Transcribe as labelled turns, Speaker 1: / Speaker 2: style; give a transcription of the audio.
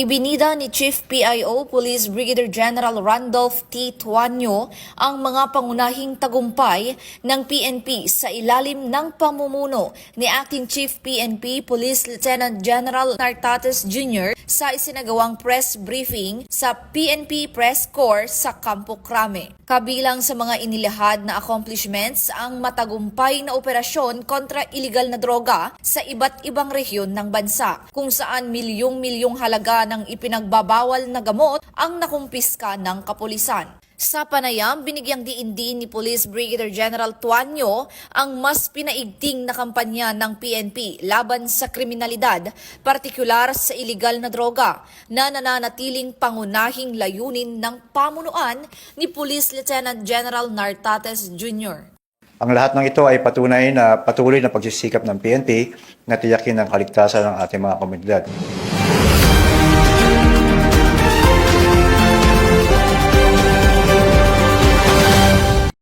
Speaker 1: Ibinida ni Chief PIO Police Brigadier General Randolph T. Tuanyo ang mga pangunahing tagumpay ng PNP sa ilalim ng pamumuno ni Acting Chief PNP Police Lieutenant General Nartates Jr. sa isinagawang press briefing sa PNP Press Corps sa Campo Crame. Kabilang sa mga inilahad na accomplishments ang matagumpay na operasyon kontra iligal na droga sa iba't ibang rehiyon ng bansa, kung saan milyong-milyong halaga ng ipinagbabawal na gamot ang nakumpiska ng kapulisan. Sa panayam, binigyang diin din ni Police Brigadier General Tuanyo ang mas pinaigting na kampanya ng PNP laban sa kriminalidad, partikular sa iligal na droga, na nananatiling pangunahing layunin ng pamunuan ni Police Lieutenant General Nartates Jr.
Speaker 2: Ang lahat ng ito ay patunay na patuloy na pagsisikap ng PNP na tiyakin ang kaligtasan ng ating mga komunidad.